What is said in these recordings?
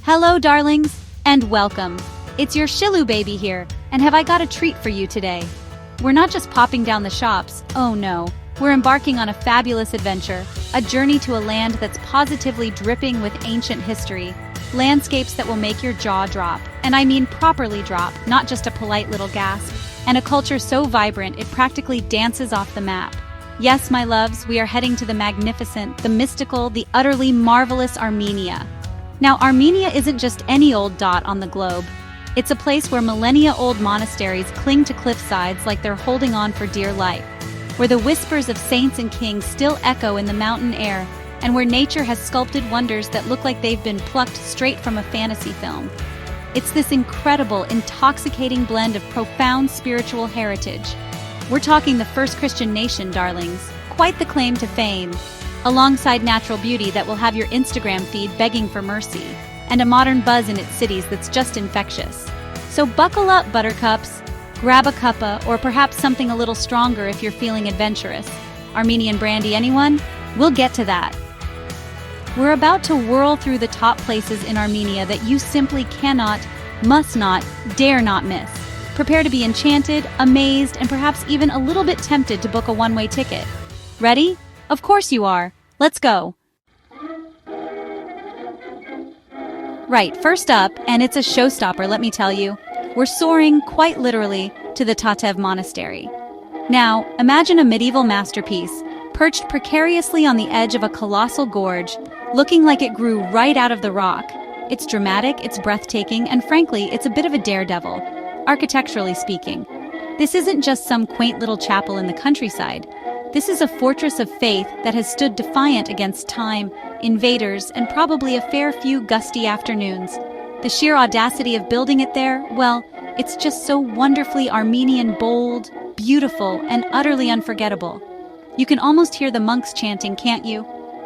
Hello, darlings, and welcome. It's your Shilu baby here, and have I got a treat for you today? We're not just popping down the shops, oh no. We're embarking on a fabulous adventure, a journey to a land that's positively dripping with ancient history, landscapes that will make your jaw drop, and I mean properly drop, not just a polite little gasp, and a culture so vibrant it practically dances off the map. Yes, my loves, we are heading to the magnificent, the mystical, the utterly marvelous Armenia. Now, Armenia isn't just any old dot on the globe. It's a place where millennia-old monasteries cling to cliffsides like they're holding on for dear life, where the whispers of saints and kings still echo in the mountain air, and where nature has sculpted wonders that look like they've been plucked straight from a fantasy film. It's this incredible, intoxicating blend of profound spiritual heritage. We're talking the first Christian nation, darlings. Quite the claim to fame. Alongside natural beauty that will have your Instagram feed begging for mercy, and a modern buzz in its cities that's just infectious. So buckle up, buttercups. Grab a cuppa, or perhaps something a little stronger if you're feeling adventurous. Armenian brandy, anyone? We'll get to that. We're about to whirl through the top places in Armenia that you simply cannot, must not, dare not miss. Prepare to be enchanted, amazed, and perhaps even a little bit tempted to book a one-way ticket. Ready? Of course you are. Let's go. Right, first up, and it's a showstopper, let me tell you. We're soaring, quite literally, to the Tatev Monastery. Now, imagine a medieval masterpiece, perched precariously on the edge of a colossal gorge, looking like it grew right out of the rock. It's dramatic, it's breathtaking, and frankly, it's a bit of a daredevil, architecturally speaking. This isn't just some quaint little chapel in the countryside. This is a fortress of faith that has stood defiant against time, invaders, and probably a fair few gusty afternoons. The sheer audacity of building it there, well, it's just so wonderfully Armenian, bold, beautiful, and utterly unforgettable. You can almost hear the monks chanting, can't you?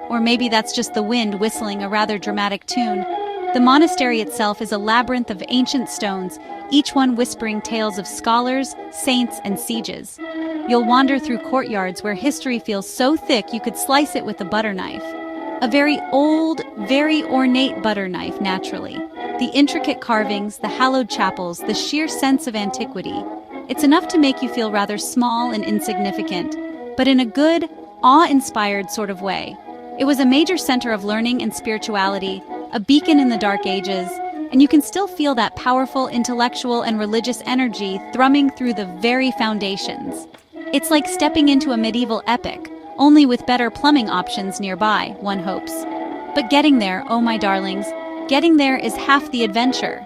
Or maybe that's just the wind whistling a rather dramatic tune. The monastery itself is a labyrinth of ancient stones, each one whispering tales of scholars, saints, and sieges. You'll wander through courtyards where history feels so thick you could slice it with a butter knife. A very old, very ornate butter knife, naturally. The intricate carvings, the hallowed chapels, the sheer sense of antiquity. It's enough to make you feel rather small and insignificant, but in a good, awe-inspired sort of way. It was a major center of learning and spirituality, a beacon in the dark ages, and you can still feel that powerful intellectual and religious energy thrumming through the very foundations. It's like stepping into a medieval epic, only with better plumbing options nearby, one hopes. But getting there, oh my darlings, getting there is half the adventure.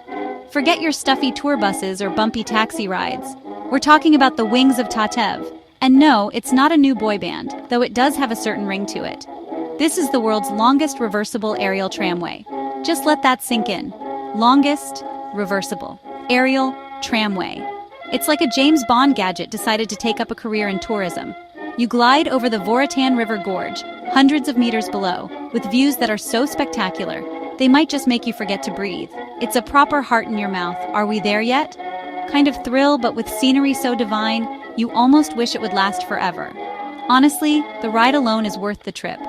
Forget your stuffy tour buses or bumpy taxi rides. We're talking about the wings of Tatev. And no, it's not a new boy band, though it does have a certain ring to it. This is the world's longest reversible aerial tramway. Just let that sink in. Longest, reversible, aerial, tramway. It's like a James Bond gadget decided to take up a career in tourism. You glide over the Voratan River Gorge, hundreds of meters below, with views that are so spectacular, they might just make you forget to breathe. It's a proper heart in your mouth. Are we there yet? Kind of thrill, but with scenery so divine, you almost wish it would last forever. Honestly, the ride alone is worth the trip.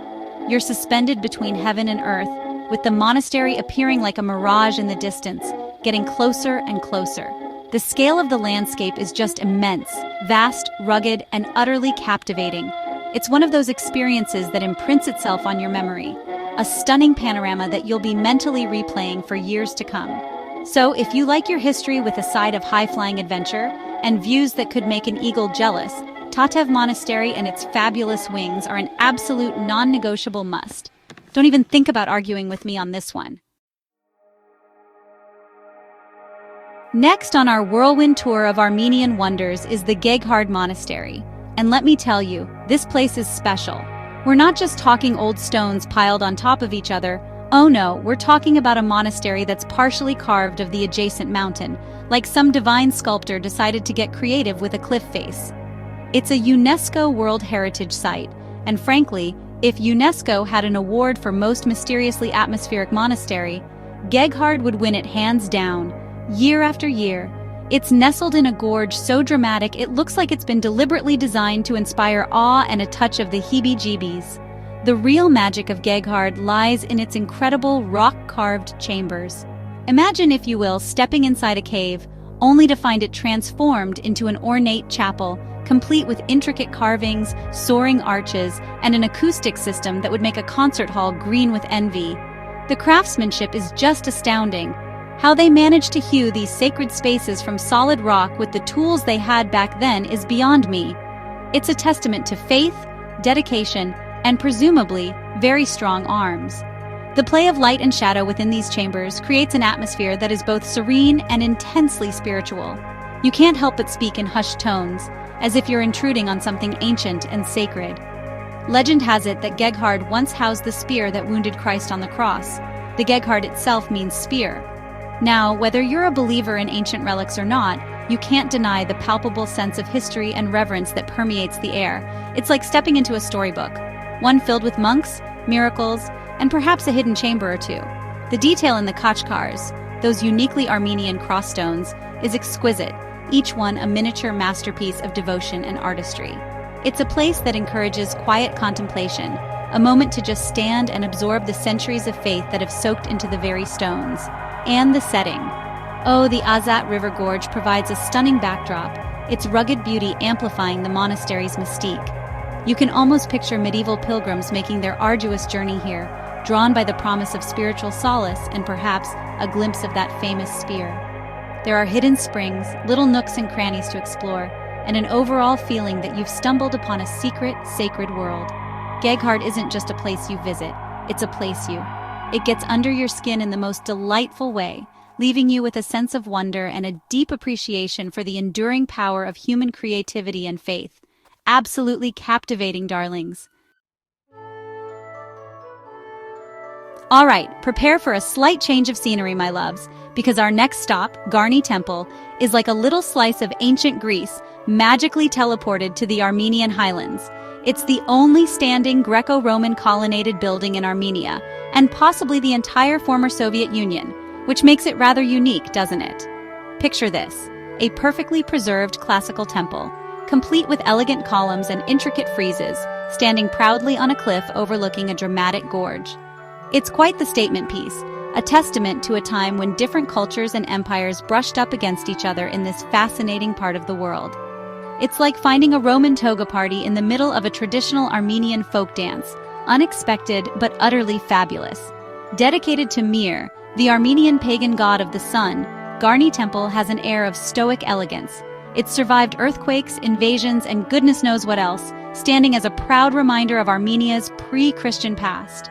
You're suspended between heaven and earth, with the monastery appearing like a mirage in the distance, getting closer and closer. The scale of the landscape is just immense, vast, rugged, and utterly captivating. It's one of those experiences that imprints itself on your memory, a stunning panorama that you'll be mentally replaying for years to come. So, if you like your history with a side of high-flying adventure and views that could make an eagle jealous, Tatev Monastery and its fabulous wings are an absolute non-negotiable must. Don't even think about arguing with me on this one. Next on our whirlwind tour of Armenian wonders is the Geghard Monastery. And let me tell you, this place is special. We're not just talking old stones piled on top of each other. Oh no, we're talking about a monastery that's partially carved of the adjacent mountain, like some divine sculptor decided to get creative with a cliff face. It's a UNESCO World Heritage Site, and frankly, if UNESCO had an award for most mysteriously atmospheric monastery, Geghard would win it hands down. Year after year, it's nestled in a gorge so dramatic it looks like it's been deliberately designed to inspire awe and a touch of the heebie-jeebies. The real magic of Geghard lies in its incredible rock-carved chambers. Imagine, if you will, stepping inside a cave, only to find it transformed into an ornate chapel, complete with intricate carvings, soaring arches, and an acoustic system that would make a concert hall green with envy. The craftsmanship is just astounding. How they managed to hew these sacred spaces from solid rock with the tools they had back then is beyond me. It's a testament to faith, dedication, and presumably very strong arms. The play of light and shadow within these chambers creates an atmosphere that is both serene and intensely spiritual. You can't help but speak in hushed tones, as if you're intruding on something ancient and sacred. Legend has it that Geghard once housed the spear that wounded Christ on the cross. The Geghard itself means spear. Now, whether you're a believer in ancient relics or not, you can't deny the palpable sense of history and reverence that permeates the air. It's like stepping into a storybook, one filled with monks, miracles, and perhaps a hidden chamber or two. The detail in the Kachkars, those uniquely Armenian crossstones, is exquisite, each one a miniature masterpiece of devotion and artistry. It's a place that encourages quiet contemplation, a moment to just stand and absorb the centuries of faith that have soaked into the very stones. And the setting. Oh, the Azat River Gorge provides a stunning backdrop, its rugged beauty amplifying the monastery's mystique. You can almost picture medieval pilgrims making their arduous journey here, drawn by the promise of spiritual solace and perhaps a glimpse of that famous spear. There are hidden springs, little nooks and crannies to explore, and an overall feeling that you've stumbled upon a secret, sacred world. Geghard isn't just a place you visit, it's a place you. It gets under your skin in the most delightful way, leaving you with a sense of wonder and a deep appreciation for the enduring power of human creativity and faith. Absolutely captivating, darlings. All right, prepare for a slight change of scenery, my loves, because our next stop, Garni Temple, is like a little slice of ancient Greece, magically teleported to the Armenian highlands. It's the only standing Greco-Roman colonnaded building in Armenia, and possibly the entire former Soviet Union, which makes it rather unique, doesn't it? Picture this, a perfectly preserved classical temple, complete with elegant columns and intricate friezes, standing proudly on a cliff overlooking a dramatic gorge. It's quite the statement piece, a testament to a time when different cultures and empires brushed up against each other in this fascinating part of the world. It's like finding a Roman toga party in the middle of a traditional Armenian folk dance, unexpected but utterly fabulous. Dedicated to Mir, the Armenian pagan god of the sun, Garni Temple has an air of stoic elegance. It's survived earthquakes, invasions, and goodness knows what else, standing as a proud reminder of Armenia's pre-Christian past.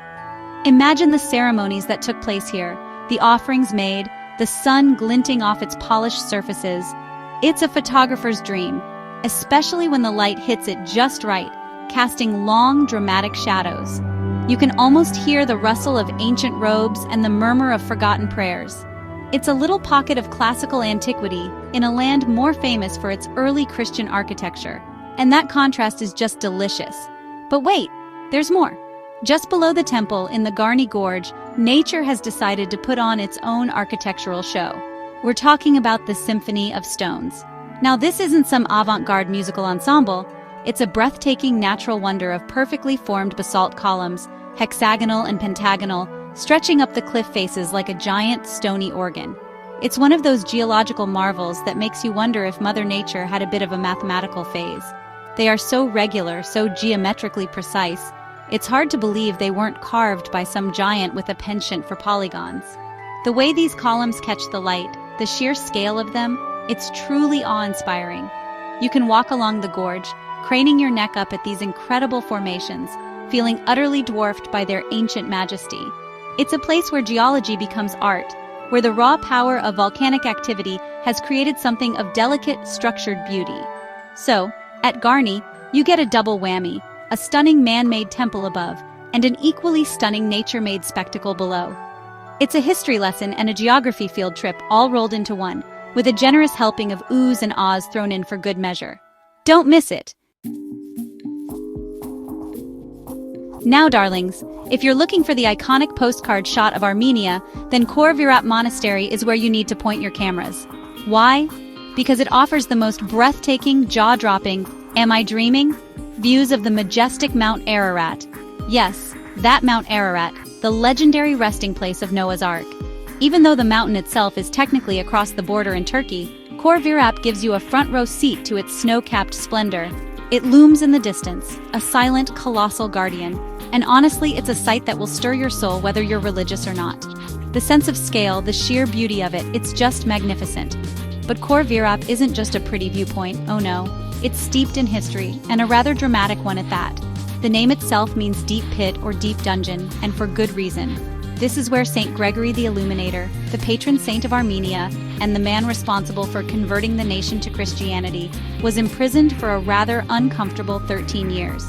Imagine the ceremonies that took place here, the offerings made, the sun glinting off its polished surfaces. It's a photographer's dream, especially when the light hits it just right, casting long, dramatic shadows. You can almost hear the rustle of ancient robes and the murmur of forgotten prayers. It's a little pocket of classical antiquity in a land more famous for its early Christian architecture, and that contrast is just delicious. But wait, there's more. Just below the temple in the Garni Gorge, nature has decided to put on its own architectural show. We're talking about the Symphony of Stones. Now, this isn't some avant-garde musical ensemble. It's a breathtaking natural wonder of perfectly formed basalt columns, hexagonal and pentagonal, stretching up the cliff faces like a giant stony organ. It's one of those geological marvels that makes you wonder if Mother Nature had a bit of a mathematical phase. They are so regular, so geometrically precise, it's hard to believe they weren't carved by some giant with a penchant for polygons. The way these columns catch the light, the sheer scale of them, it's truly awe-inspiring. You can walk along the gorge, craning your neck up at these incredible formations, feeling utterly dwarfed by their ancient majesty. It's a place where geology becomes art, where the raw power of volcanic activity has created something of delicate, structured beauty. So, at Garni, you get a double whammy, a stunning man-made temple above, and an equally stunning nature-made spectacle below. It's a history lesson and a geography field trip all rolled into one, with a generous helping of oohs and ahs thrown in for good measure. Don't miss it! Now, darlings, if you're looking for the iconic postcard shot of Armenia, then Khor Virap Monastery is where you need to point your cameras. Why? Because it offers the most breathtaking, jaw-dropping, am I dreaming? Views of the majestic Mount Ararat. Yes, that Mount Ararat, the legendary resting place of Noah's Ark. Even though the mountain itself is technically across the border in Turkey, Khor Virap gives you a front-row seat to its snow-capped splendor. It looms in the distance, a silent, colossal guardian, and honestly, it's a sight that will stir your soul whether you're religious or not. The sense of scale, the sheer beauty of it, it's just magnificent. But Khor Virap isn't just a pretty viewpoint, oh no. It's steeped in history, and a rather dramatic one at that. The name itself means deep pit or deep dungeon, and for good reason. This is where Saint Gregory the Illuminator, the patron saint of Armenia, and the man responsible for converting the nation to Christianity, was imprisoned for a rather uncomfortable 13 years.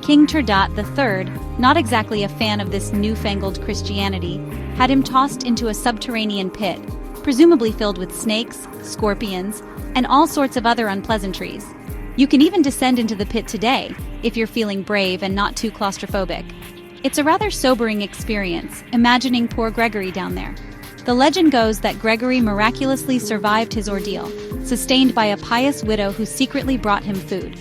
King Turdat III, not exactly a fan of this newfangled Christianity, had him tossed into a subterranean pit, presumably filled with snakes, scorpions, and all sorts of other unpleasantries. You can even descend into the pit today, if you're feeling brave and not too claustrophobic. It's a rather sobering experience, imagining poor Gregory down there. The legend goes that Gregory miraculously survived his ordeal, sustained by a pious widow who secretly brought him food.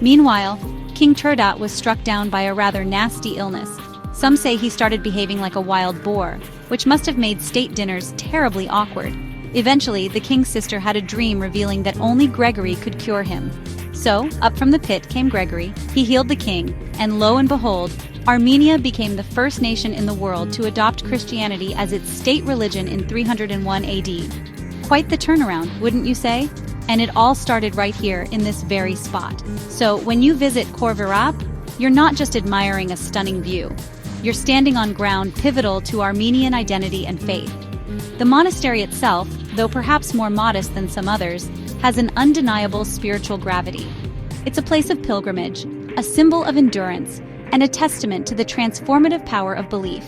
Meanwhile, King Turdat was struck down by a rather nasty illness. Some say he started behaving like a wild boar, which must have made state dinners terribly awkward. Eventually, the king's sister had a dream revealing that only Gregory could cure him. So, up from the pit came Gregory, he healed the king, and lo and behold, Armenia became the first nation in the world to adopt Christianity as its state religion in 301 AD. Quite the turnaround, wouldn't you say? And it all started right here in this very spot. So, when you visit Khor Virap, you're not just admiring a stunning view. You're standing on ground pivotal to Armenian identity and faith. The monastery itself, though perhaps more modest than some others, has an undeniable spiritual gravity. It's a place of pilgrimage, a symbol of endurance, and a testament to the transformative power of belief.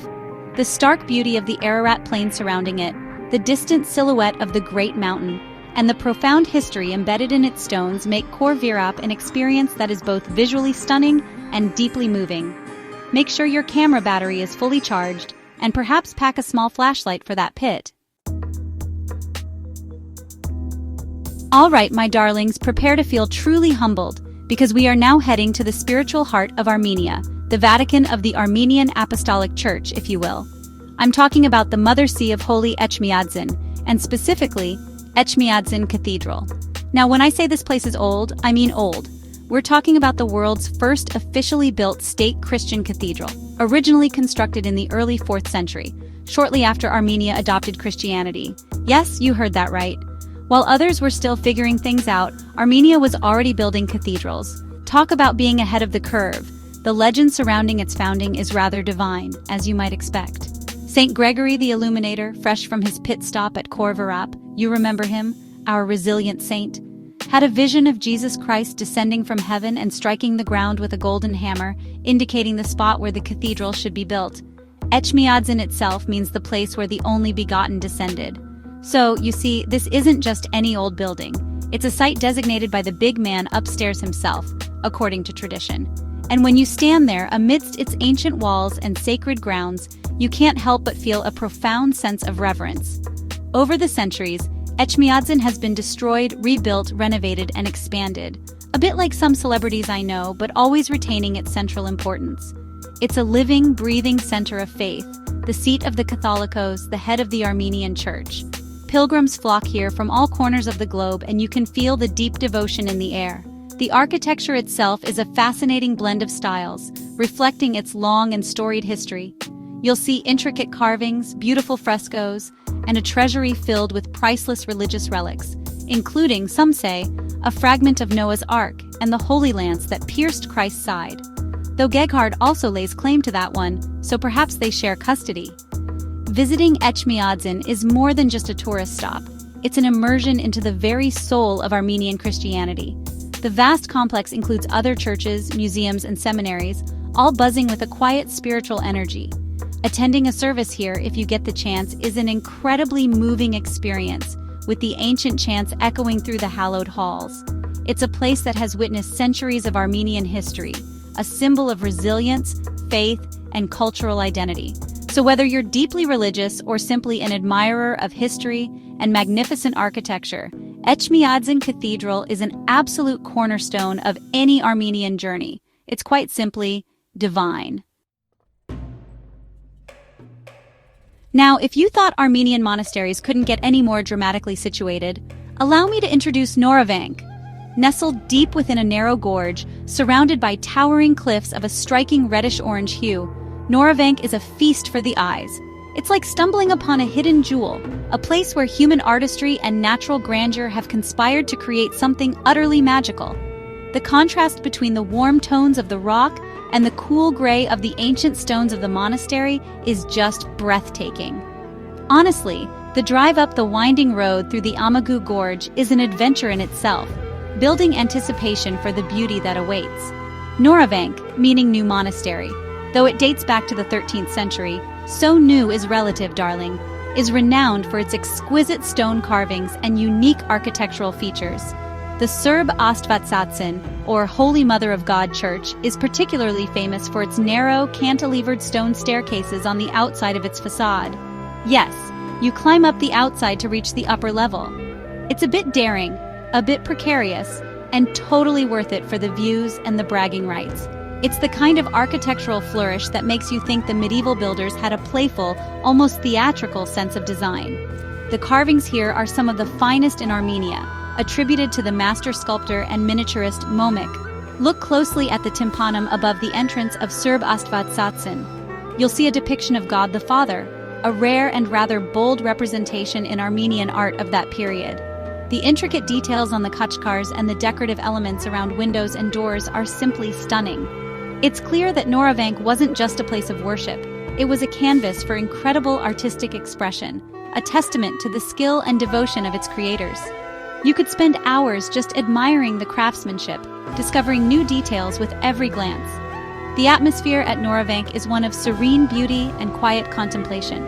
The stark beauty of the Ararat plain surrounding it, the distant silhouette of the great mountain, and the profound history embedded in its stones make Khor Virap an experience that is both visually stunning and deeply moving. Make sure your camera battery is fully charged, and perhaps pack a small flashlight for that pit. All right, my darlings, prepare to feel truly humbled, because we are now heading to the spiritual heart of Armenia, the Vatican of the Armenian Apostolic Church, if you will. I'm talking about the Mother See of Holy Etchmiadzin, and specifically, Etchmiadzin Cathedral. Now, when I say this place is old, I mean old. We're talking about the world's first officially built state Christian cathedral, originally constructed in the early 4th century, shortly after Armenia adopted Christianity. Yes, you heard that right. While others were still figuring things out, Armenia was already building cathedrals. Talk about being ahead of the curve. The legend surrounding its founding is rather divine, as you might expect. Saint Gregory the Illuminator, fresh from his pit stop at Khor Virap, you remember him, our resilient saint, had a vision of Jesus Christ descending from heaven and striking the ground with a golden hammer, indicating the spot where the cathedral should be built. Etchmiadzin itself means the place where the only begotten descended. So, you see, this isn't just any old building. It's a site designated by the big man upstairs himself, according to tradition. And when you stand there amidst its ancient walls and sacred grounds, you can't help but feel a profound sense of reverence. Over the centuries, Etchmiadzin has been destroyed, rebuilt, renovated, and expanded. A bit like some celebrities I know, but always retaining its central importance. It's a living, breathing center of faith, the seat of the Catholicos, the head of the Armenian Church. Pilgrims flock here from all corners of the globe, and you can feel the deep devotion in the air. The architecture itself is a fascinating blend of styles, reflecting its long and storied history. You'll see intricate carvings, beautiful frescoes, and a treasury filled with priceless religious relics, including, some say, a fragment of Noah's Ark and the Holy Lance that pierced Christ's side. Though Geghard also lays claim to that one, so perhaps they share custody. Visiting Etchmiadzin is more than just a tourist stop. It's an immersion into the very soul of Armenian Christianity. The vast complex includes other churches, museums, and seminaries, all buzzing with a quiet spiritual energy. Attending a service here, if you get the chance, is an incredibly moving experience, with the ancient chants echoing through the hallowed halls. It's a place that has witnessed centuries of Armenian history, a symbol of resilience, faith, and cultural identity. So whether you're deeply religious or simply an admirer of history and magnificent architecture, Etchmiadzin Cathedral is an absolute cornerstone of any Armenian journey. It's quite simply divine. Now, if you thought Armenian monasteries couldn't get any more dramatically situated, allow me to introduce Noravank. Nestled deep within a narrow gorge, surrounded by towering cliffs of a striking reddish-orange hue, Noravank is a feast for the eyes. It's like stumbling upon a hidden jewel, a place where human artistry and natural grandeur have conspired to create something utterly magical. The contrast between the warm tones of the rock and the cool gray of the ancient stones of the monastery is just breathtaking. Honestly, the drive up the winding road through the Amagu Gorge is an adventure in itself, building anticipation for the beauty that awaits. Noravank, meaning new monastery, though it dates back to the 13th century, so new is relative, darling, is renowned for its exquisite stone carvings and unique architectural features. The Serb Ostvatsatsin, or Holy Mother of God Church, is particularly famous for its narrow, cantilevered stone staircases on the outside of its facade. Yes, you climb up the outside to reach the upper level. It's a bit daring, a bit precarious, and totally worth it for the views and the bragging rights. It's the kind of architectural flourish that makes you think the medieval builders had a playful, almost theatrical sense of design. The carvings here are some of the finest in Armenia, attributed to the master sculptor and miniaturist Momik. Look closely at the tympanum above the entrance of Serb Ostvatsatsin. You'll see a depiction of God the Father, a rare and rather bold representation in Armenian art of that period. The intricate details on the khachkars and the decorative elements around windows and doors are simply stunning. It's clear that Noravank wasn't just a place of worship. It was a canvas for incredible artistic expression, a testament to the skill and devotion of its creators. You could spend hours just admiring the craftsmanship, discovering new details with every glance. The atmosphere at Noravank is one of serene beauty and quiet contemplation.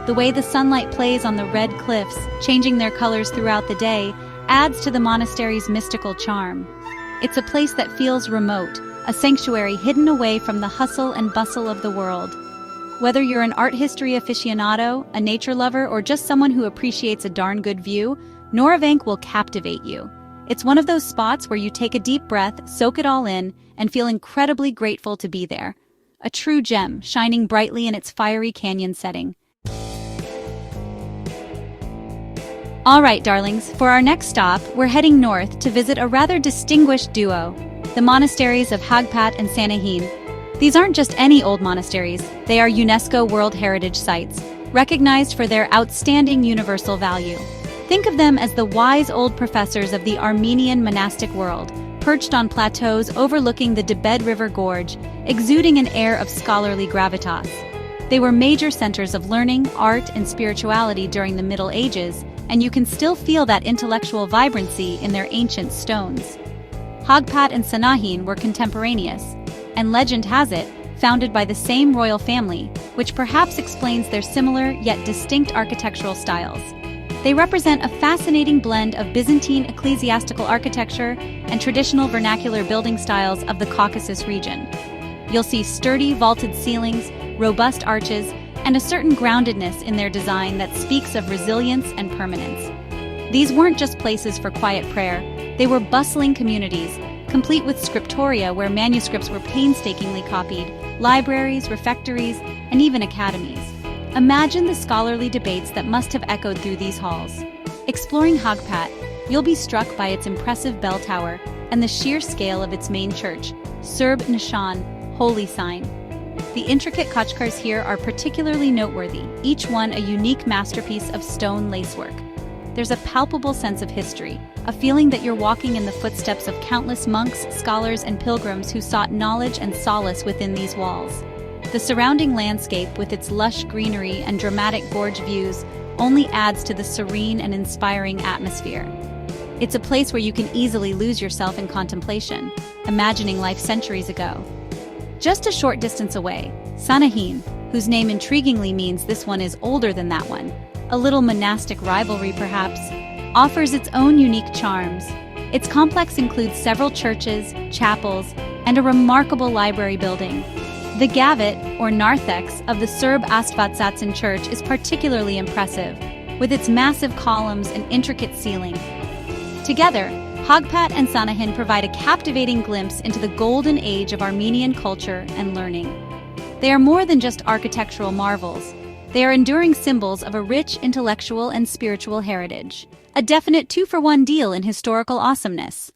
The way the sunlight plays on the red cliffs, changing their colors throughout the day, adds to the monastery's mystical charm. It's a place that feels remote, a sanctuary hidden away from the hustle and bustle of the world. Whether you're an art history aficionado, a nature lover, or just someone who appreciates a darn good view, Noravank will captivate you. It's one of those spots where you take a deep breath, soak it all in, and feel incredibly grateful to be there. A true gem, shining brightly in its fiery canyon setting. All right, darlings, for our next stop, we're heading north to visit a rather distinguished duo, the monasteries of Hagpat and Sanahin. These aren't just any old monasteries, they are UNESCO World Heritage Sites, recognized for their outstanding universal value. Think of them as the wise old professors of the Armenian monastic world, perched on plateaus overlooking the Debed River Gorge, exuding an air of scholarly gravitas. They were major centers of learning, art, and spirituality during the Middle Ages, and you can still feel that intellectual vibrancy in their ancient stones. Hagpat and Sanahin were contemporaneous, and legend has it, founded by the same royal family, which perhaps explains their similar yet distinct architectural styles. They represent a fascinating blend of Byzantine ecclesiastical architecture and traditional vernacular building styles of the Caucasus region. You'll see sturdy vaulted ceilings, robust arches, and a certain groundedness in their design that speaks of resilience and permanence. These weren't just places for quiet prayer, they were bustling communities, complete with scriptoria where manuscripts were painstakingly copied, libraries, refectories, and even academies. Imagine the scholarly debates that must have echoed through these halls. Exploring Hagpat, you'll be struck by its impressive bell tower and the sheer scale of its main church, Serb Nishan, Holy Sign. The intricate khachkars here are particularly noteworthy, each one a unique masterpiece of stone lacework. There's a palpable sense of history, a feeling that you're walking in the footsteps of countless monks, scholars, and pilgrims who sought knowledge and solace within these walls. The surrounding landscape, with its lush greenery and dramatic gorge views, only adds to the serene and inspiring atmosphere. It's a place where you can easily lose yourself in contemplation, imagining life centuries ago. Just a short distance away, Sanahin, whose name intriguingly means this one is older than that one, a little monastic rivalry perhaps, offers its own unique charms. Its complex includes several churches, chapels, and a remarkable library building. The Gavet, or narthex, of the Serb Ostvatsatsin church is particularly impressive, with its massive columns and intricate ceiling. Together, Hagpat and Sanahin provide a captivating glimpse into the golden age of Armenian culture and learning. They are more than just architectural marvels. They are enduring symbols of a rich intellectual and spiritual heritage. A definite two-for-one deal in historical awesomeness.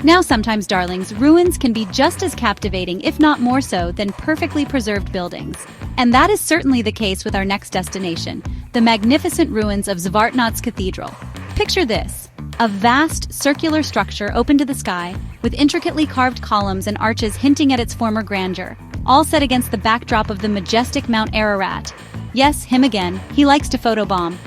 Now sometimes, darlings, ruins can be just as captivating, if not more so, than perfectly preserved buildings. And that is certainly the case with our next destination, the magnificent ruins of Zvartnots Cathedral. Picture this: a vast, circular structure open to the sky, with intricately carved columns and arches hinting at its former grandeur, all set against the backdrop of the majestic Mount Ararat. Yes, him again, he likes to photobomb.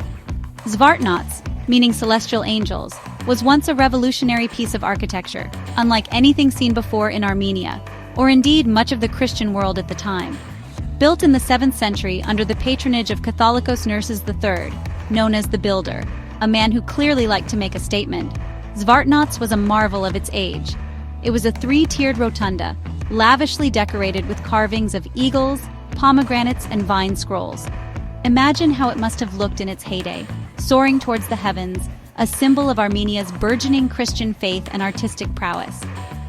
Zvartnots, meaning celestial angels, was once a revolutionary piece of architecture, unlike anything seen before in Armenia, or indeed much of the Christian world at the time. Built in the 7th century under the patronage of Catholicos Nurses III, known as the Builder, a man who clearly liked to make a statement, Zvartnots was a marvel of its age. It was a 3-tiered rotunda, lavishly decorated with carvings of eagles, pomegranates, and vine scrolls. Imagine how it must have looked in its heyday, soaring towards the heavens, a symbol of Armenia's burgeoning Christian faith and artistic prowess.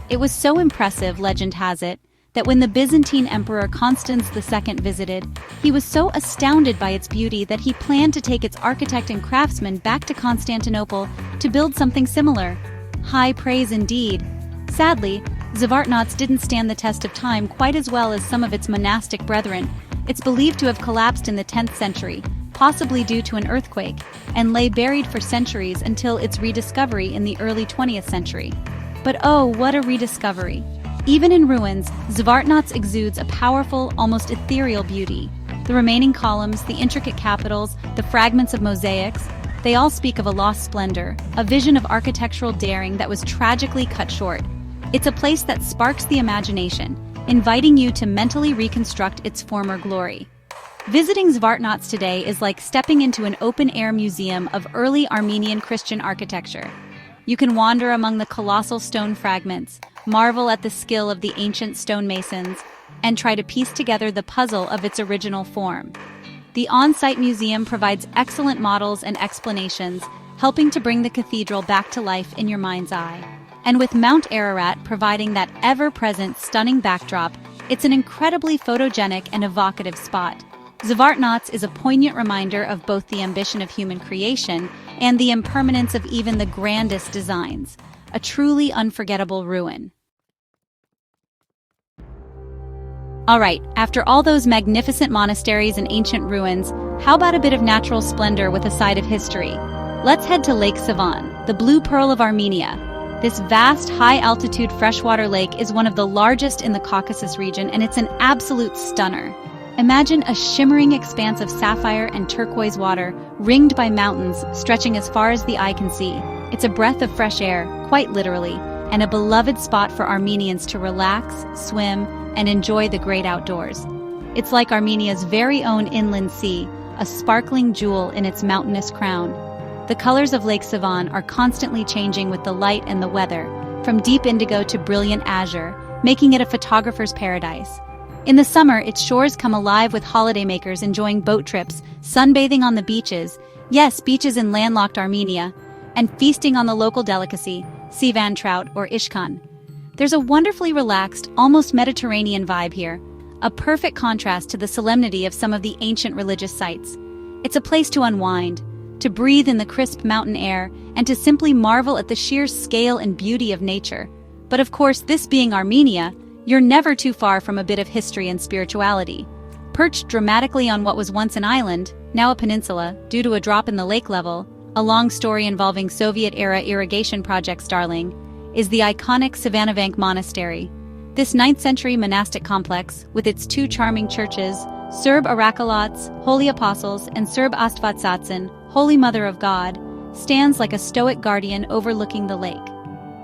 It was so impressive, legend has it, that when the Byzantine Emperor Constans II visited, he was so astounded by its beauty that he planned to take its architect and craftsman back to Constantinople to build something similar. High praise indeed. Sadly, Zvartnots didn't stand the test of time quite as well as some of its monastic brethren. It's believed to have collapsed in the 10th century, possibly due to an earthquake, and lay buried for centuries until its rediscovery in the early 20th century. But oh, what a rediscovery! Even in ruins, Zvartnots exudes a powerful, almost ethereal beauty. The remaining columns, the intricate capitals, the fragments of mosaics, they all speak of a lost splendor, a vision of architectural daring that was tragically cut short. It's a place that sparks the imagination, inviting you to mentally reconstruct its former glory. Visiting Zvartnots today is like stepping into an open-air museum of early Armenian Christian architecture. You can wander among the colossal stone fragments, marvel at the skill of the ancient stonemasons, and try to piece together the puzzle of its original form. The on-site museum provides excellent models and explanations, helping to bring the cathedral back to life in your mind's eye. And with Mount Ararat providing that ever-present stunning backdrop, it's an incredibly photogenic and evocative spot. Zvartnots is a poignant reminder of both the ambition of human creation and the impermanence of even the grandest designs. A truly unforgettable ruin. Alright, after all those magnificent monasteries and ancient ruins, how about a bit of natural splendor with a side of history? Let's head to Lake Sevan, the blue pearl of Armenia. This vast, high-altitude freshwater lake is one of the largest in the Caucasus region, and it's an absolute stunner. Imagine a shimmering expanse of sapphire and turquoise water, ringed by mountains stretching as far as the eye can see. It's a breath of fresh air, quite literally, and a beloved spot for Armenians to relax, swim, and enjoy the great outdoors. It's like Armenia's very own inland sea, a sparkling jewel in its mountainous crown. The colors of Lake Sevan are constantly changing with the light and the weather, from deep indigo to brilliant azure, making it a photographer's paradise. In the summer, its shores come alive with holidaymakers enjoying boat trips, sunbathing on the beaches, yes, beaches in landlocked Armenia, and feasting on the local delicacy, Sevan trout or ishkan. There's a wonderfully relaxed, almost Mediterranean vibe here, a perfect contrast to the solemnity of some of the ancient religious sites. It's a place to unwind, to breathe in the crisp mountain air, and to simply marvel at the sheer scale and beauty of nature. But of course, this being Armenia, you're never too far from a bit of history and spirituality. Perched dramatically on what was once an island, now a peninsula, due to a drop in the lake level, a long story involving Soviet-era irrigation projects, darling, is the iconic Savannovank Monastery. This 9th-century monastic complex, with its 2 charming churches, Serb Arakalots, Holy Apostles, and Serb Astvatsatsin, Holy Mother of God, stands like a stoic guardian overlooking the lake.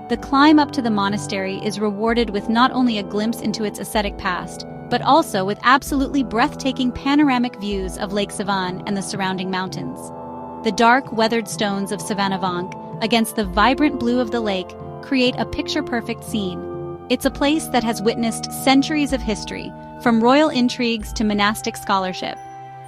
The climb up to the monastery is rewarded with not only a glimpse into its ascetic past, but also with absolutely breathtaking panoramic views of Lake Sevan and the surrounding mountains. The dark, weathered stones of Savannovank, against the vibrant blue of the lake, create a picture-perfect scene. It's a place that has witnessed centuries of history, from royal intrigues to monastic scholarship.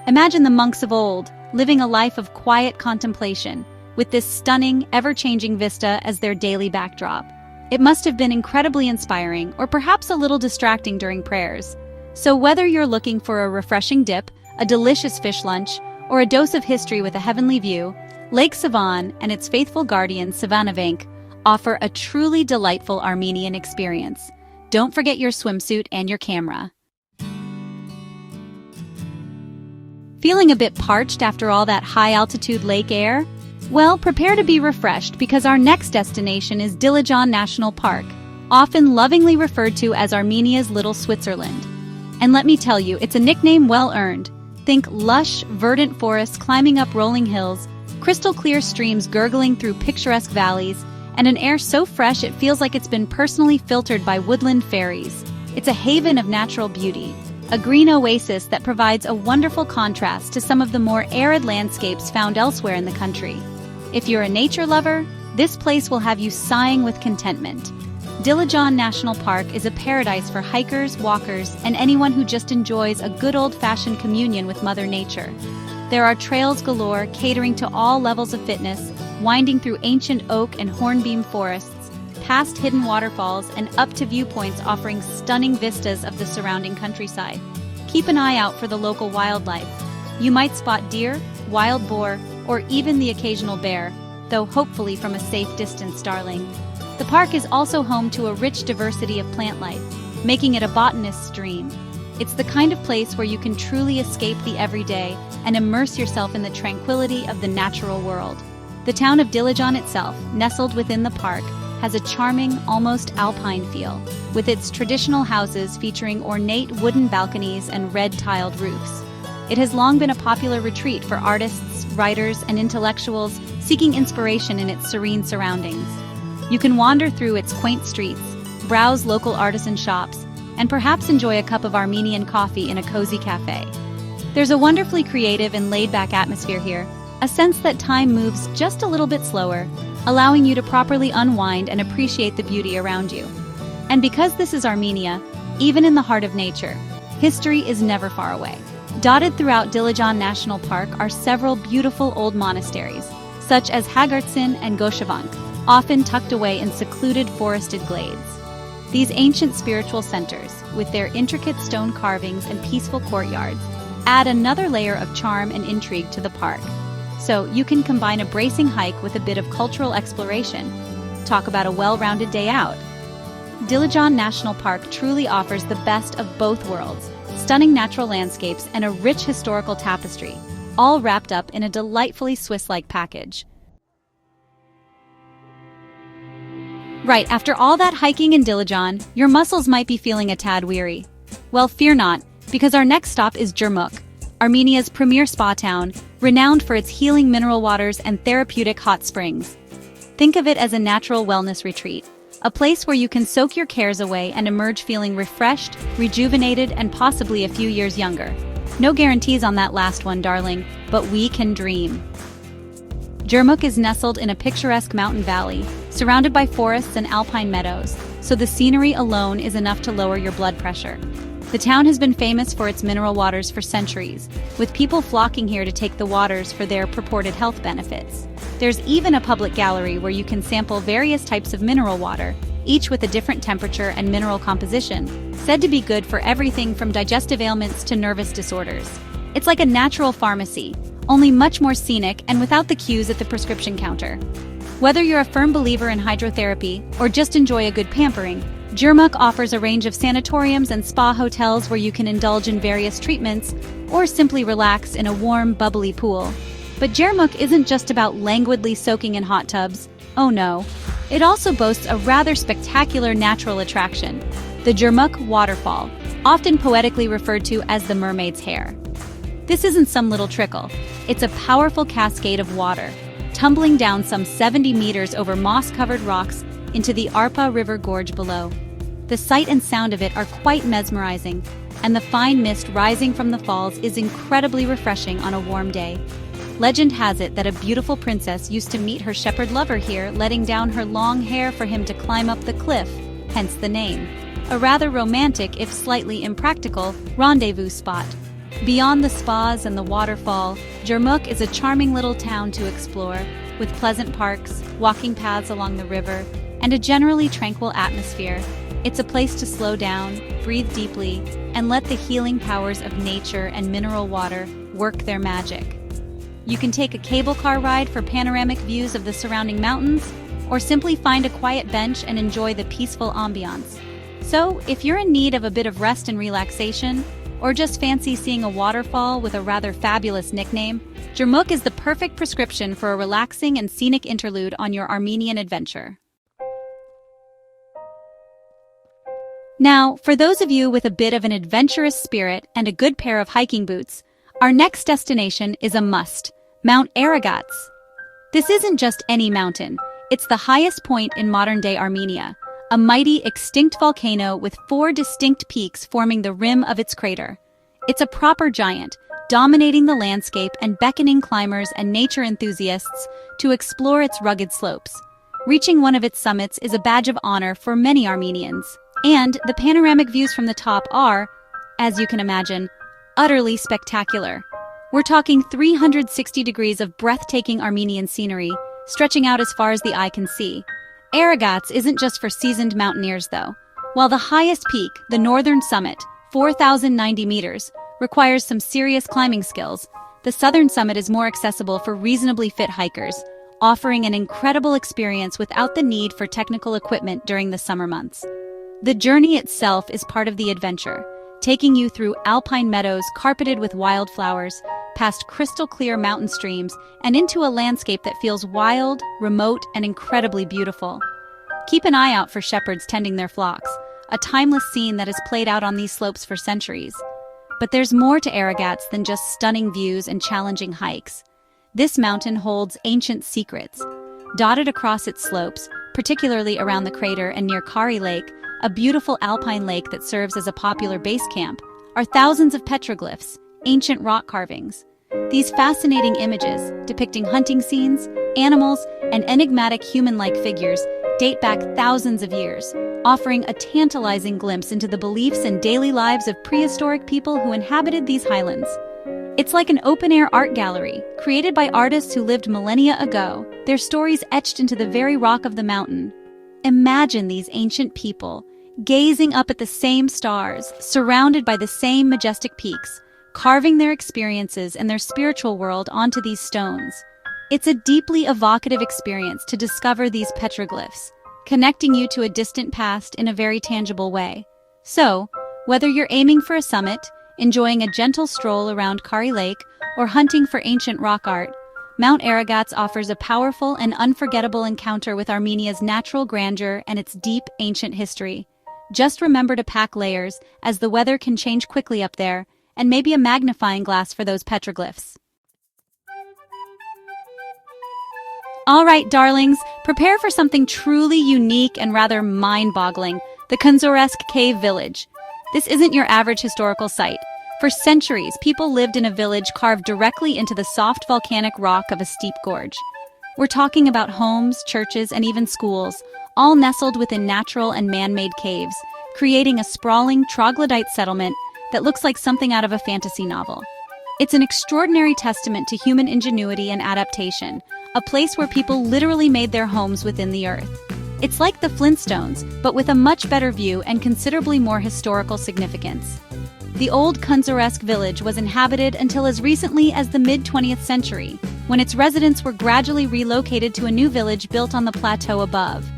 Imagine the monks of old, living a life of quiet contemplation, with this stunning, ever-changing vista as their daily backdrop. It must have been incredibly inspiring, or perhaps a little distracting during prayers. So whether you're looking for a refreshing dip, a delicious fish lunch, or a dose of history with a heavenly view, Lake Savan and its faithful guardian Savannahvank offer a truly delightful Armenian experience. Don't forget your swimsuit and your camera. Feeling a bit parched after all that high-altitude lake air? Well, prepare to be refreshed because our next destination is Dilijan National Park, often lovingly referred to as Armenia's Little Switzerland. And let me tell you, it's a nickname well-earned. Think lush, verdant forests climbing up rolling hills, crystal-clear streams gurgling through picturesque valleys, and an air so fresh it feels like it's been personally filtered by woodland fairies. It's a haven of natural beauty, a green oasis that provides a wonderful contrast to some of the more arid landscapes found elsewhere in the country. If you're a nature lover, this place will have you sighing with contentment. Dilijan National Park is a paradise for hikers, walkers, and anyone who just enjoys a good old-fashioned communion with Mother Nature. There are trails galore catering to all levels of fitness, winding through ancient oak and hornbeam forests, past hidden waterfalls, and up to viewpoints offering stunning vistas of the surrounding countryside. Keep an eye out for the local wildlife. You might spot deer, wild boar, or even the occasional bear, though hopefully from a safe distance, darling. The park is also home to a rich diversity of plant life, making it a botanist's dream. It's the kind of place where you can truly escape the everyday and immerse yourself in the tranquility of the natural world. The town of Dilijan itself, nestled within the park, has a charming, almost alpine feel, with its traditional houses featuring ornate wooden balconies and red-tiled roofs. It has long been a popular retreat for artists, writers, and intellectuals seeking inspiration in its serene surroundings. You can wander through its quaint streets, browse local artisan shops, and perhaps enjoy a cup of Armenian coffee in a cozy cafe. There's a wonderfully creative and laid-back atmosphere here, a sense that time moves just a little bit slower, allowing you to properly unwind and appreciate the beauty around you. And because this is Armenia, even in the heart of nature, history is never far away. Dotted throughout Dilijan National Park are several beautiful old monasteries, such as Hagartsin and Goshavank, often tucked away in secluded forested glades. These ancient spiritual centers, with their intricate stone carvings and peaceful courtyards, add another layer of charm and intrigue to the park. So you can combine a bracing hike with a bit of cultural exploration. Talk about a well-rounded day out. Dilijan National Park truly offers the best of both worlds, stunning natural landscapes and a rich historical tapestry, all wrapped up in a delightfully Swiss-like package. Right, after all that hiking in Dilijan, your muscles might be feeling a tad weary. Well, fear not, because our next stop is Jermuk, Armenia's premier spa town, renowned for its healing mineral waters and therapeutic hot springs. Think of it as a natural wellness retreat, a place where you can soak your cares away and emerge feeling refreshed, rejuvenated, and possibly a few years younger. No guarantees on that last one, darling, but we can dream. Jermuk is nestled in a picturesque mountain valley, surrounded by forests and alpine meadows, so the scenery alone is enough to lower your blood pressure. The town has been famous for its mineral waters for centuries, with people flocking here to take the waters for their purported health benefits. There's even a public gallery where you can sample various types of mineral water, each with a different temperature and mineral composition, said to be good for everything from digestive ailments to nervous disorders. It's like a natural pharmacy, only much more scenic and without the queues at the prescription counter. Whether you're a firm believer in hydrotherapy or just enjoy a good pampering, Jermuk offers a range of sanatoriums and spa hotels where you can indulge in various treatments or simply relax in a warm, bubbly pool. But Jermuk isn't just about languidly soaking in hot tubs. Oh no. It also boasts a rather spectacular natural attraction, the Jermuk Waterfall, often poetically referred to as the mermaid's hair. This isn't some little trickle. It's a powerful cascade of water, tumbling down some 70 meters over moss-covered rocks into the Arpa River Gorge below. The sight and sound of it are quite mesmerizing, and the fine mist rising from the falls is incredibly refreshing on a warm day. Legend has it that a beautiful princess used to meet her shepherd lover here, letting down her long hair for him to climb up the cliff, hence the name. A rather romantic, if slightly impractical, rendezvous spot. Beyond the spas and the waterfall, Jermuk is a charming little town to explore, with pleasant parks, walking paths along the river, and a generally tranquil atmosphere. It's a place to slow down, breathe deeply, and let the healing powers of nature and mineral water work their magic. You can take a cable car ride for panoramic views of the surrounding mountains, or simply find a quiet bench and enjoy the peaceful ambiance. So, if you're in need of a bit of rest and relaxation, or just fancy seeing a waterfall with a rather fabulous nickname, Jermuk is the perfect prescription for a relaxing and scenic interlude on your Armenian adventure. Now, for those of you with a bit of an adventurous spirit and a good pair of hiking boots, our next destination is a must, Mount Aragats. This isn't just any mountain, it's the highest point in modern-day Armenia, a mighty extinct volcano with 4 distinct peaks forming the rim of its crater. It's a proper giant, dominating the landscape and beckoning climbers and nature enthusiasts to explore its rugged slopes. Reaching one of its summits is a badge of honor for many Armenians, and the panoramic views from the top are, as you can imagine, utterly spectacular. We're talking 360 degrees of breathtaking Armenian scenery, stretching out as far as the eye can see. Aragats isn't just for seasoned mountaineers, though. While the highest peak, the northern summit, 4,090 meters, requires some serious climbing skills, the southern summit is more accessible for reasonably fit hikers, offering an incredible experience without the need for technical equipment during the summer months. The journey itself is part of the adventure, taking you through alpine meadows carpeted with wildflowers, past crystal-clear mountain streams, and into a landscape that feels wild, remote, and incredibly beautiful. Keep an eye out for shepherds tending their flocks, a timeless scene that has played out on these slopes for centuries. But there's more to Aragats than just stunning views and challenging hikes. This mountain holds ancient secrets. Dotted across its slopes, particularly around the crater and near Kari Lake, a beautiful alpine lake that serves as a popular base camp, are thousands of petroglyphs, ancient rock carvings. These fascinating images, depicting hunting scenes, animals, and enigmatic human-like figures, date back thousands of years, offering a tantalizing glimpse into the beliefs and daily lives of prehistoric people who inhabited these highlands. It's like an open-air art gallery, created by artists who lived millennia ago, their stories etched into the very rock of the mountain. Imagine these ancient people, gazing up at the same stars, surrounded by the same majestic peaks, carving their experiences and their spiritual world onto these stones. It's a deeply evocative experience to discover these petroglyphs, connecting you to a distant past in a very tangible way. So, whether you're aiming for a summit, enjoying a gentle stroll around Kari Lake, or hunting for ancient rock art, Mount Aragats offers a powerful and unforgettable encounter with Armenia's natural grandeur and its deep, ancient history. Just remember to pack layers, as the weather can change quickly up there, and maybe a magnifying glass for those petroglyphs. All right, darlings, prepare for something truly unique and rather mind-boggling, the Kunzoresk Cave Village. This isn't your average historical site. For centuries, people lived in a village carved directly into the soft volcanic rock of a steep gorge. We're talking about homes, churches, and even schools, all nestled within natural and man-made caves, creating a sprawling troglodyte settlement that looks like something out of a fantasy novel. It's an extraordinary testament to human ingenuity and adaptation, a place where people literally made their homes within the earth. It's like the Flintstones, but with a much better view and considerably more historical significance. The old Kunzoresk village was inhabited until as recently as the mid-20th century, when its residents were gradually relocated to a new village built on the plateau above.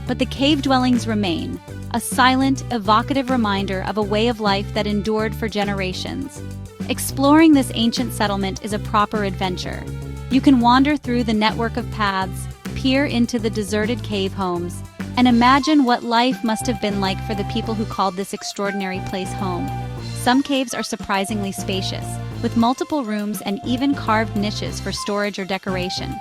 But the cave dwellings remain, a silent, evocative reminder of a way of life that endured for generations. Exploring this ancient settlement is a proper adventure. You can wander through the network of paths, peer into the deserted cave homes, and imagine what life must have been like for the people who called this extraordinary place home. Some caves are surprisingly spacious, with multiple rooms and even carved niches for storage or decoration.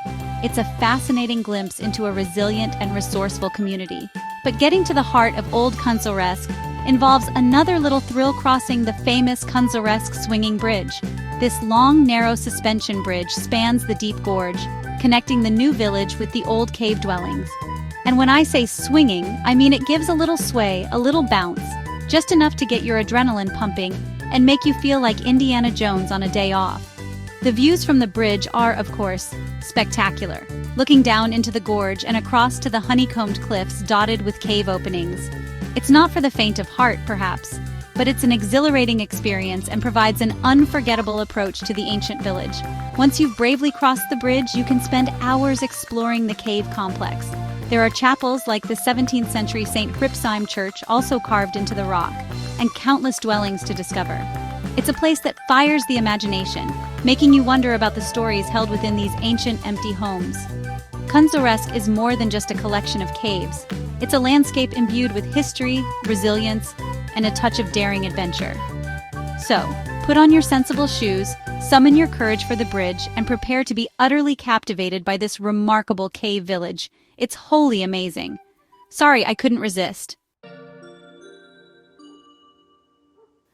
It's a fascinating glimpse into a resilient and resourceful community. But getting to the heart of Old Kunzoresk involves another little thrill, crossing the famous Kunzoresk swinging bridge. This long, narrow suspension bridge spans the deep gorge, connecting the new village with the old cave dwellings. And when I say swinging, I mean it gives a little sway, a little bounce, just enough to get your adrenaline pumping and make you feel like Indiana Jones on a day off. The views from the bridge are, of course, spectacular, looking down into the gorge and across to the honeycombed cliffs dotted with cave openings. It's not for the faint of heart, perhaps, but it's an exhilarating experience and provides an unforgettable approach to the ancient village. Once you've bravely crossed the bridge, you can spend hours exploring the cave complex. There are chapels like the 17th century St. Hripsheim Church, also carved into the rock, and countless dwellings to discover. It's a place that fires the imagination, making you wonder about the stories held within these ancient empty homes. Kundzoresk is more than just a collection of caves. It's a landscape imbued with history, resilience, and a touch of daring adventure. So, put on your sensible shoes, summon your courage for the bridge, and prepare to be utterly captivated by this remarkable cave village. It's wholly amazing. Sorry, I couldn't resist.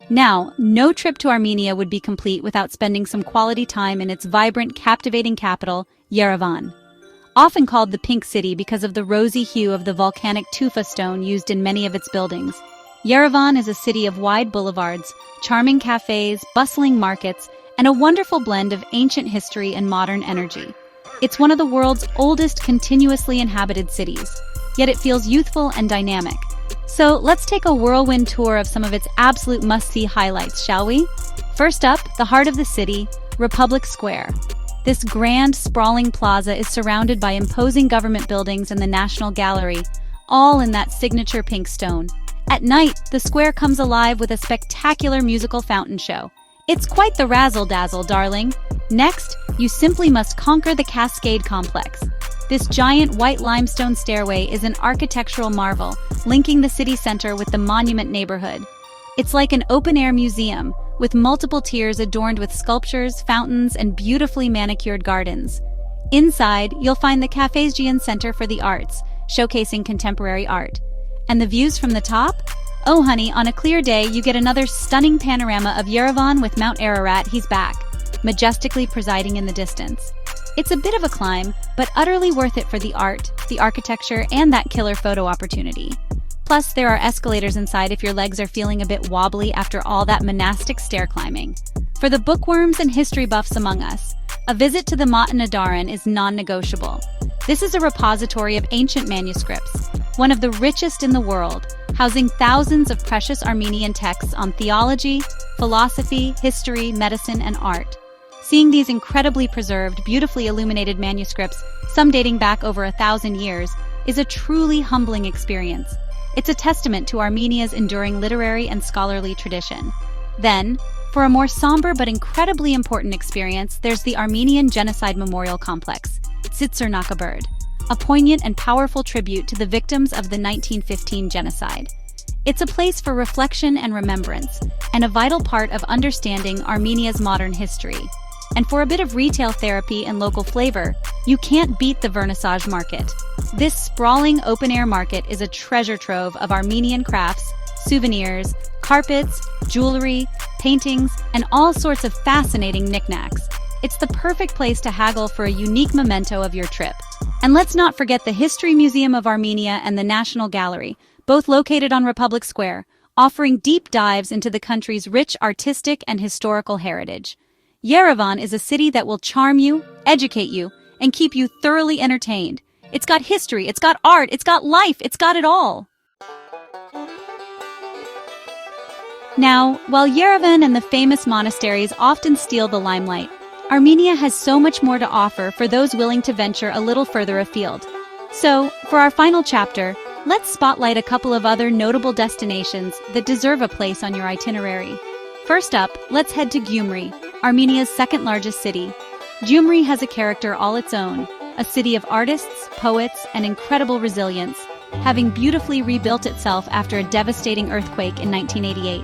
Now, no trip to Armenia would be complete without spending some quality time in its vibrant, captivating capital, Yerevan. Often called the Pink City because of the rosy hue of the volcanic tufa stone used in many of its buildings, Yerevan is a city of wide boulevards, charming cafes, bustling markets, and a wonderful blend of ancient history and modern energy. It's one of the world's oldest continuously inhabited cities, yet it feels youthful and dynamic. So let's take a whirlwind tour of some of its absolute must-see highlights, shall we? First up, the heart of the city, Republic Square. This grand, sprawling plaza is surrounded by imposing government buildings and the National Gallery, all in that signature pink stone. At night, the square comes alive with a spectacular musical fountain show. It's quite the razzle-dazzle, darling. Next, you simply must conquer the Cascade Complex. This giant white limestone stairway is an architectural marvel, linking the city center with the monument neighborhood. It's like an open-air museum, with multiple tiers adorned with sculptures, fountains, and beautifully manicured gardens. Inside, you'll find the Cafésgian Center for the Arts, showcasing contemporary art. And the views from the top? Oh honey, on a clear day, you get another stunning panorama of Yerevan with Mount Ararat. He's back, majestically presiding in the distance. It's a bit of a climb, but utterly worth it for the art, the architecture, and that killer photo opportunity. Plus, there are escalators inside if your legs are feeling a bit wobbly after all that monastic stair climbing. For the bookworms and history buffs among us, a visit to the Matan Adaran is non-negotiable. This is a repository of ancient manuscripts, one of the richest in the world, housing thousands of precious Armenian texts on theology, philosophy, history, medicine, and art. Seeing these incredibly preserved, beautifully illuminated manuscripts, some dating back over 1,000 years, is a truly humbling experience. It's a testament to Armenia's enduring literary and scholarly tradition. Then, for a more somber but incredibly important experience, there's the Armenian Genocide Memorial Complex, Tsitsur-Nakaberd, a poignant and powerful tribute to the victims of the 1915 genocide. It's a place for reflection and remembrance, and a vital part of understanding Armenia's modern history. And for a bit of retail therapy and local flavor, you can't beat the Vernissage Market. This sprawling open-air market is a treasure trove of Armenian crafts, souvenirs, carpets, jewelry, paintings, and all sorts of fascinating knickknacks. It's the perfect place to haggle for a unique memento of your trip. And let's not forget the History Museum of Armenia and the National Gallery, both located on Republic Square, offering deep dives into the country's rich artistic and historical heritage. Yerevan is a city that will charm you, educate you, and keep you thoroughly entertained. It's got history, it's got art, it's got life, it's got it all. Now, while Yerevan and the famous monasteries often steal the limelight, Armenia has so much more to offer for those willing to venture a little further afield. So, for our final chapter, let's spotlight a couple of other notable destinations that deserve a place on your itinerary. First up, let's head to Gyumri, Armenia's second-largest city. Gyumri has a character all its own, a city of artists, poets, and incredible resilience, having beautifully rebuilt itself after a devastating earthquake in 1988.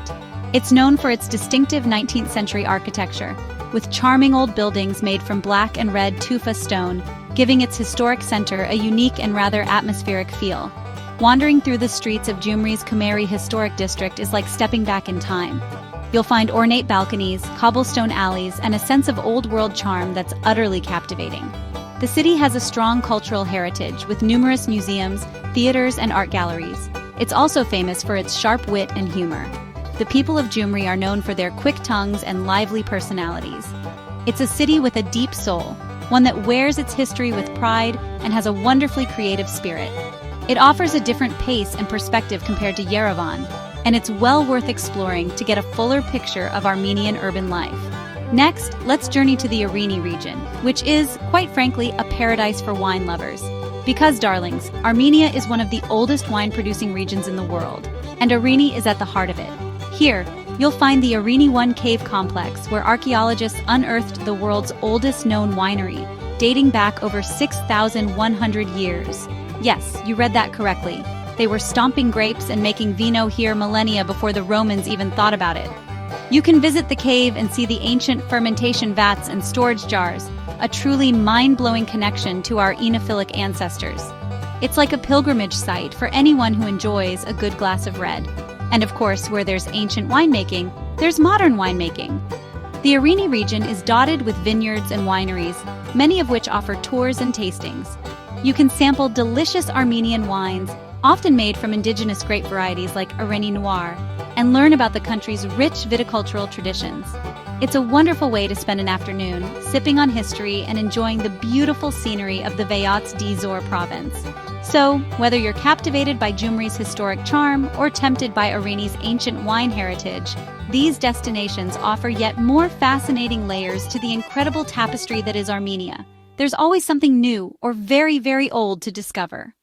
It's known for its distinctive 19th century architecture, with charming old buildings made from black and red tufa stone, giving its historic center a unique and rather atmospheric feel. Wandering through the streets of Gyumri's Kumeri Historic District is like stepping back in time. You'll find ornate balconies, cobblestone alleys, and a sense of old-world charm that's utterly captivating. The city has a strong cultural heritage with numerous museums, theaters, and art galleries. It's also famous for its sharp wit and humor. The people of Gyumri are known for their quick tongues and lively personalities. It's a city with a deep soul, one that wears its history with pride and has a wonderfully creative spirit. It offers a different pace and perspective compared to Yerevan, and it's well worth exploring to get a fuller picture of Armenian urban life. Next, let's journey to the Areni region, which is, quite frankly, a paradise for wine lovers. Because, darlings, Armenia is one of the oldest wine-producing regions in the world, and Areni is at the heart of it. Here, you'll find the Areni 1 cave complex, where archaeologists unearthed the world's oldest known winery, dating back over 6,100 years. Yes, you read that correctly. They were stomping grapes and making vino here millennia before the Romans even thought about it. You can visit the cave and see the ancient fermentation vats and storage jars, a truly mind-blowing connection to our enophilic ancestors. It's like a pilgrimage site for anyone who enjoys a good glass of red. And of course, where there's ancient winemaking, there's modern winemaking. The Areni region is dotted with vineyards and wineries, many of which offer tours and tastings. You can sample delicious Armenian wines, often made from indigenous grape varieties like Areni Noir, and learn about the country's rich viticultural traditions. It's a wonderful way to spend an afternoon, sipping on history and enjoying the beautiful scenery of the Veyats d'Izor province. So, whether you're captivated by Gyumri's historic charm or tempted by Areni's ancient wine heritage, these destinations offer yet more fascinating layers to the incredible tapestry that is Armenia. There's always something new or very, very old to discover.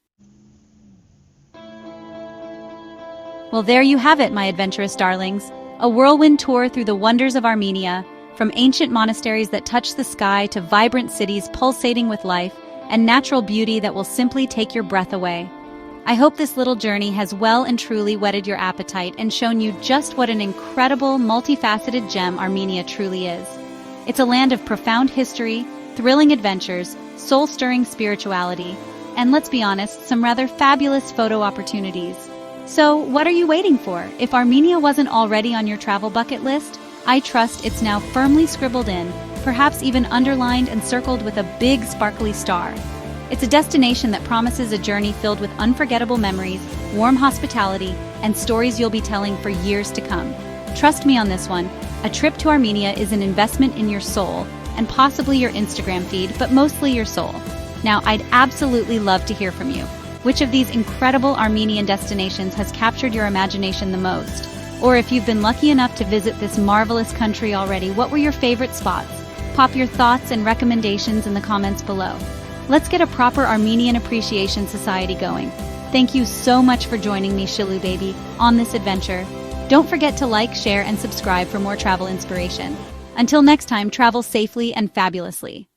Well, there you have it, my adventurous darlings. A whirlwind tour through the wonders of Armenia, from ancient monasteries that touch the sky to vibrant cities pulsating with life and natural beauty that will simply take your breath away. I hope this little journey has well and truly whetted your appetite and shown you just what an incredible, multifaceted gem Armenia truly is. It's a land of profound history, thrilling adventures, soul-stirring spirituality, and let's be honest, some rather fabulous photo opportunities. So, what are you waiting for? If Armenia wasn't already on your travel bucket list, I trust it's now firmly scribbled in, perhaps even underlined and circled with a big sparkly star. It's a destination that promises a journey filled with unforgettable memories, warm hospitality, and stories you'll be telling for years to come. Trust me on this one, a trip to Armenia is an investment in your soul, and possibly your Instagram feed, but mostly your soul. Now, I'd absolutely love to hear from you. Which of these incredible Armenian destinations has captured your imagination the most? Or if you've been lucky enough to visit this marvelous country already, what were your favorite spots? Pop your thoughts and recommendations in the comments below. Let's get a proper Armenian Appreciation Society going. Thank you so much for joining me, Shilu baby, on this adventure. Don't forget to like, share, and subscribe for more travel inspiration. Until next time, travel safely and fabulously.